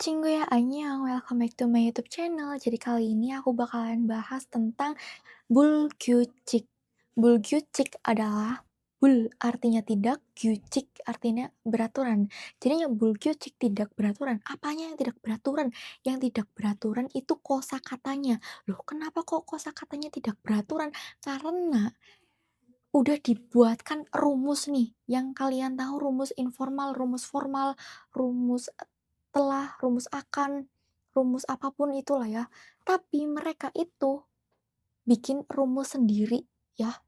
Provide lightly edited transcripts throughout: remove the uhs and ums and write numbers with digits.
Cinggu ya, annyeong, welcome back to my YouTube channel. Jadi kali ini aku bakalan bahas tentang bulgyucik. Bulgyucik adalah bul artinya tidak, gyucik artinya beraturan. Jadinya bulgyucik tidak beraturan. Apanya yang tidak beraturan? Yang tidak beraturan itu kosakatanya. Loh, kenapa kok kosakatanya tidak beraturan? Karena udah dibuatkan rumus nih, yang kalian tahu rumus informal, rumus formal, rumus telah, rumus akan, rumus apapun itulah ya. Tapi mereka itu bikin rumus sendiri ya.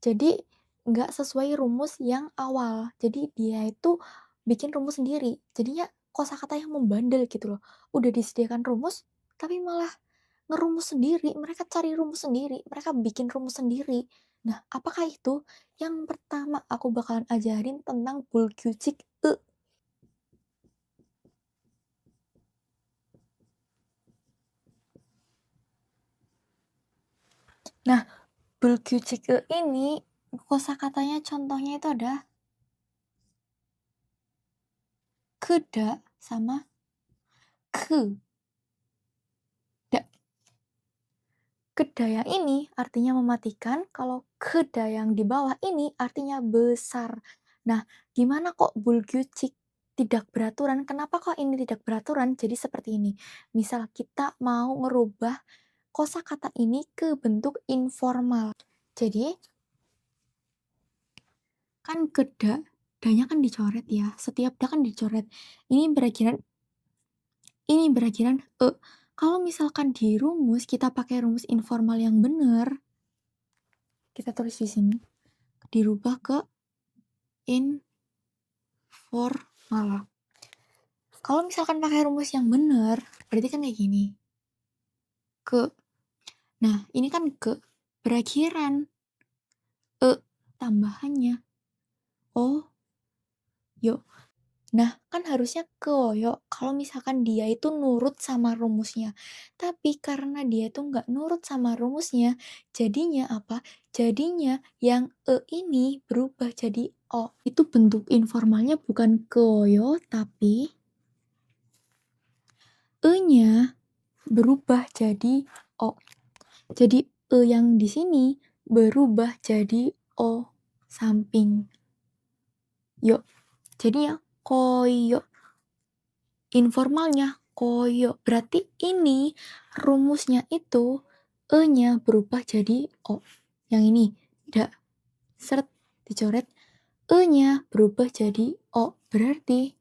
Jadi nggak sesuai rumus yang awal. Jadi dia itu bikin rumus sendiri. Jadinya kosakata yang membandel gitu loh. Udah disediakan rumus, tapi malah ngerumus sendiri, mereka cari rumus sendiri, mereka bikin rumus sendiri. Nah, apakah itu? Yang pertama aku bakalan ajarin tentang bulgyucik e. Nah, bulgyucik e ini kosakatanya contohnya itu ada keda sama ke. Keda yang ini artinya mematikan, kalau keda yang di bawah ini artinya besar. Nah, gimana kok bulgyucik tidak beraturan? Kenapa kok ini tidak beraturan? Jadi seperti ini. Misal kita mau ngerubah kosakata ini ke bentuk informal. Jadi, kan keda, danya kan dicoret ya. Setiap da kan dicoret. Ini berakhiran e. Kalau misalkan di rumus kita pakai rumus informal yang benar, kita tulis di sini, dirubah ke informal. Kalau misalkan pakai rumus yang benar, berarti kan kayak gini. Ke. Nah, ini kan ke berakhiran e tambahannya o yo. Nah, kan harusnya keoyo kalau misalkan dia itu nurut sama rumusnya. Tapi karena dia itu nggak nurut sama rumusnya, jadinya apa? Jadinya yang e ini berubah jadi o. Itu bentuk informalnya bukan keoyo, tapi e-nya berubah jadi o. Jadi e yang di sini berubah jadi o samping yo. Jadinya koyo. Informalnya koyo. Berarti ini rumusnya itu e-nya berubah jadi o. Yang ini da seret dicoret, e-nya berubah jadi o. Berarti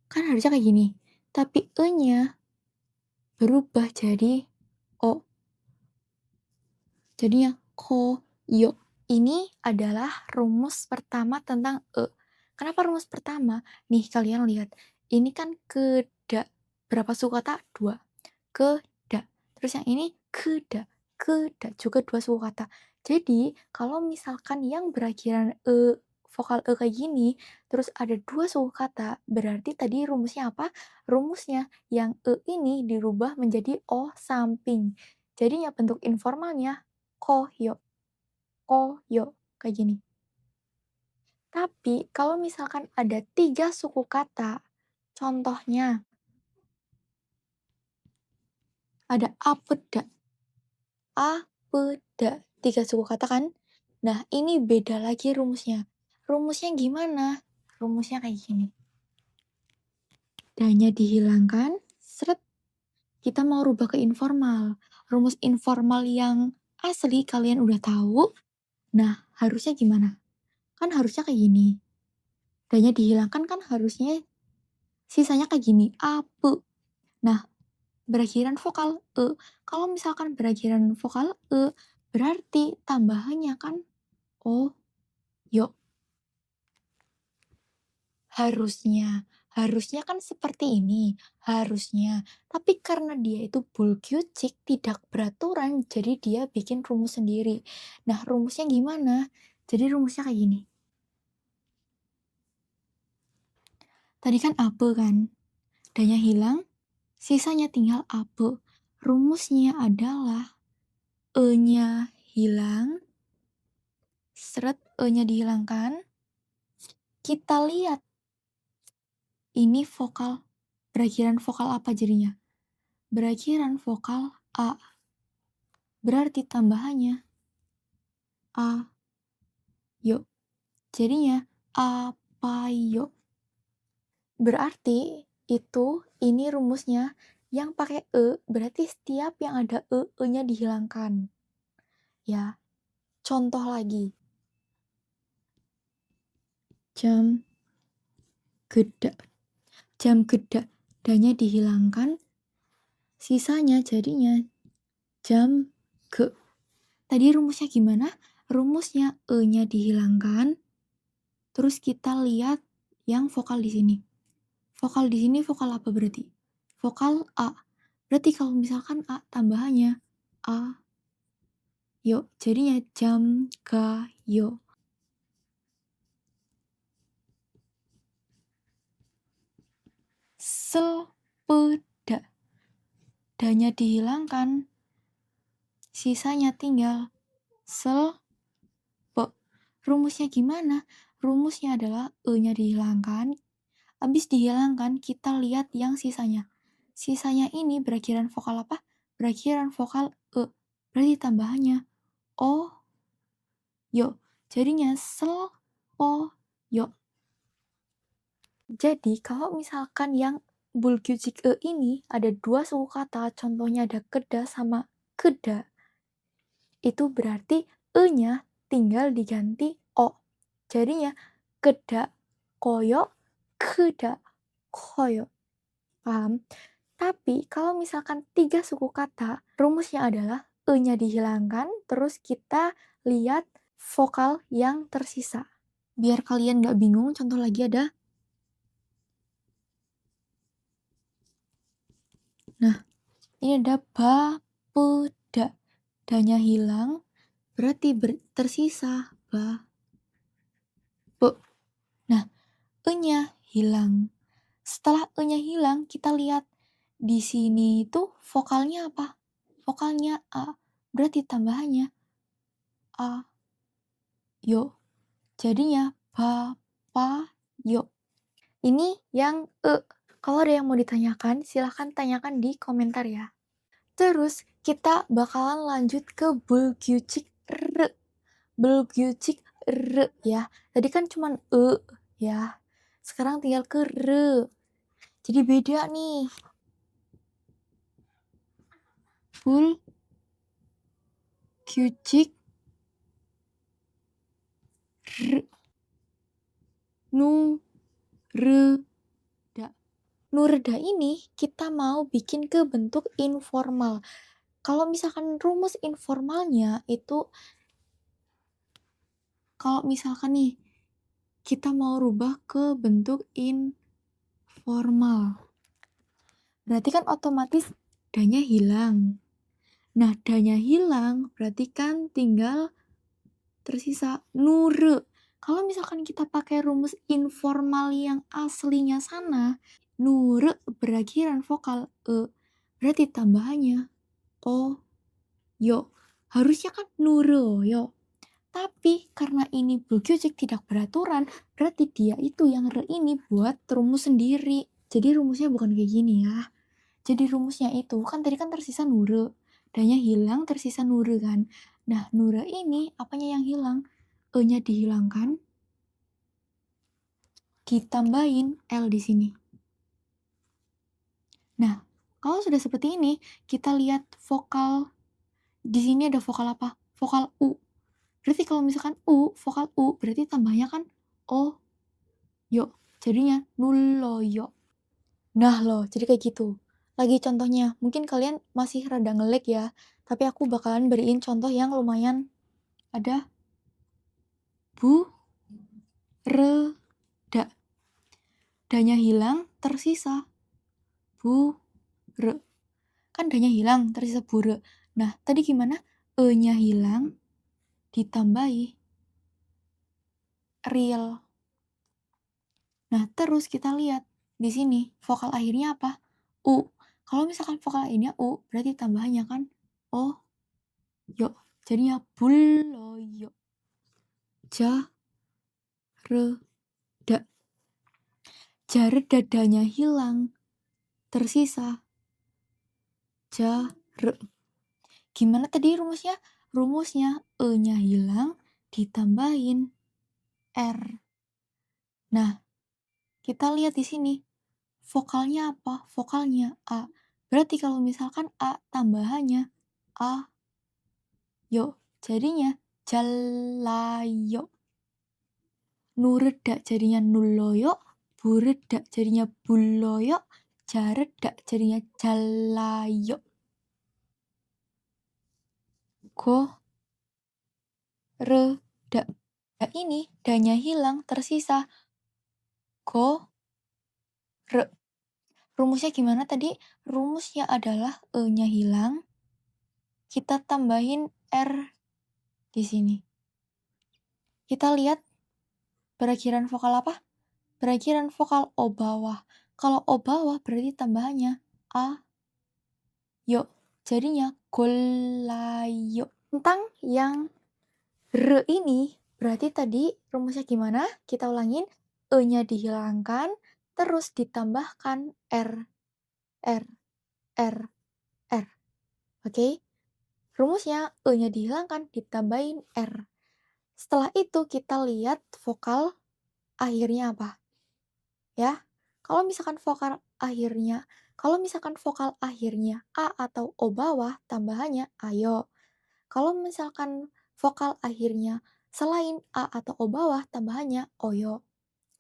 kan harusnya kayak gini. Tapi e-nya berubah jadi o. Jadinya koyo. Ini adalah rumus pertama tentang e. Kenapa rumus pertama? Nih kalian lihat. Ini kan keda. Berapa suku kata? 2. Keda. Terus yang ini keda. Keda juga 2 suku kata. Jadi kalau misalkan yang berakhiran e, vokal e kayak gini, terus ada 2 suku kata, berarti tadi rumusnya apa? Rumusnya yang e ini dirubah menjadi o samping. Jadinya bentuk informalnya koyo, koyo, kayak gini. Tapi kalau misalkan ada 3 suku kata, contohnya ada apeda, apeda, 3 suku kata kan? Nah, ini beda lagi rumusnya. Rumusnya gimana? Rumusnya kayak gini. Danya dihilangkan, seret, kita mau rubah ke informal. Rumus informal yang asli kalian udah tahu. Nah, harusnya gimana? Kan harusnya kayak gini. Danya dihilangkan kan harusnya sisanya kayak gini, ape. Nah, berakhiran vokal e. Kalau misalkan berakhiran vokal e, berarti tambahannya kan o, yo. Harusnya. Harusnya kan seperti ini. Harusnya. Tapi karena dia itu bulgyucik, tidak beraturan, jadi dia bikin rumus sendiri. Nah, rumusnya gimana? Jadi rumusnya kayak gini. Tadi kan ape kan? Danya hilang, sisanya tinggal ape. Rumusnya adalah e-nya hilang, seret e-nya dihilangkan. Kita lihat ini vokal Berakhiran vokal apa jadinya? Berakhiran vokal A. Berarti tambahannya A, yo. Jadinya apayo. Berarti ini rumusnya yang pakai berarti setiap yang ada nya dihilangkan. Ya, contoh lagi. Jam geda. Jam geda. Danya dihilangkan. Sisanya jadinya jam ge. Tadi rumusnya gimana? Rumusnya nya dihilangkan. Terus kita lihat yang vokal di sini. Vokal di sini vokal apa berarti? Vokal A. Berarti kalau misalkan A tambahannya A, yo. Jadinya jam ga yo. Sepeda. Danya dihilangkan. Sisanya tinggal pe. Rumusnya gimana? Rumusnya adalah nya dihilangkan. Habis dihilangkan kita lihat yang sisanya. Sisanya ini berakhiran vokal apa? Berakhiran vokal Berarti tambahannya o, yo. Jadinya yo. Jadi kalau misalkan yang bulkyucik ini ada 2 suku kata, contohnya ada keda sama keda, itu berarti nya tinggal diganti o. Jadinya keda koyo, keda koyo. Paham? Tapi kalau misalkan 3 suku kata, rumusnya adalah nya dihilangkan, terus kita lihat vokal yang tersisa. Biar kalian nggak bingung, contoh lagi ada. Nah, ini ada bapeda. Danya hilang, berarti tersisa be. Nah, nya hilang. Setelah nya hilang, kita lihat di sini itu vokalnya apa? Vokalnya A. Berarti tambahannya A, yo. Jadinya yo. Ini yang Kalau ada yang mau ditanyakan, silahkan tanyakan di komentar ya. Terus kita bakalan lanjut ke bulkyucik r. Bulkyucik r ya. Tadi kan cuman ya. Sekarang tinggal ke r. Jadi beda nih. Bulkyucik r. Nureda. Nureda ini kita mau bikin ke bentuk informal. Kalau misalkan rumus informalnya itu, kalau misalkan nih, kita mau rubah ke bentuk informal. Berarti kan otomatis danya hilang. Nah, danya hilang berarti kan tinggal tersisa nure. Kalau misalkan kita pakai rumus informal yang aslinya sana, nure berakhiran vokal berarti tambahannya o, yo. Harusnya kan nure, yo. Tapi karena ini bulkyucik tidak beraturan, berarti dia itu yang re ini buat rumus sendiri. Jadi rumusnya bukan kayak gini ya. Jadi rumusnya itu, kan tadi kan tersisa nure. Danya hilang, tersisa nure kan. Nah, nure ini apanya yang hilang? E-nya dihilangkan, ditambahin L di sini. Nah, kalau sudah seperti ini, kita lihat vokal. Di sini ada vokal apa? Vokal U. Berarti kalau misalkan vokal U, berarti tambahnya kan O, yo. Jadinya nuloyo. Nah loh, jadi kayak gitu. Lagi contohnya, mungkin kalian masih rada ngelag ya, tapi aku bakalan beriin contoh yang lumayan. Ada reda. Danya hilang, tersisa re. Kan danya hilang, tersisa re. Nah, tadi gimana? E-nya hilang, ditambahi real. Nah, terus kita lihat di sini vokal akhirnya apa? U. Kalau misalkan vokal akhirnya U, berarti tambahannya kan O, yo. Jadinya buloyo. Jareda. Jareda danya hilang, tersisa. Jare. Gimana tadi rumusnya? Rumusnya E-nya hilang, ditambahin R. Nah, kita lihat di sini. Vokalnya apa? Vokalnya A. Berarti kalau misalkan A tambahannya A, yo. Jadinya jalayo. Nuredak jadinya nuloyo. Buredak jadinya buloyo. Jaredak jadinya jalayo. Redak. Nah, ini danya hilang, tersisa re. Rumusnya gimana tadi? Rumusnya adalah E-nya hilang, kita tambahin R di sini. Kita lihat perakhiran vokal apa? Perakhiran vokal O bawah. Kalau O bawah berarti tambahannya A, yo. Jadinya golayo. Tentang yang re ini, berarti tadi rumusnya gimana? Kita ulangin. E-nya dihilangkan, terus ditambahkan R, R, R, R. Oke? Rumusnya E-nya dihilangkan, ditambahin R. Setelah itu kita lihat vokal akhirnya apa. Ya, kalau misalkan vokal akhirnya A atau O bawah, tambahannya ayo. Kalau misalkan vokal akhirnya selain A atau O bawah, tambahannya oyo.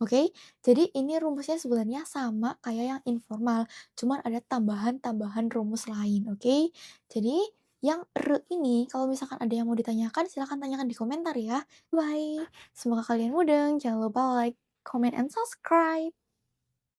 Oke, jadi ini rumusnya sebenarnya sama kayak yang informal, cuman ada tambahan-tambahan rumus lain, oke? Jadi, yang ini kalau misalkan ada yang mau ditanyakan, silahkan tanyakan di komentar ya. Bye, semoga kalian mudeng, jangan lupa like, comment, and subscribe.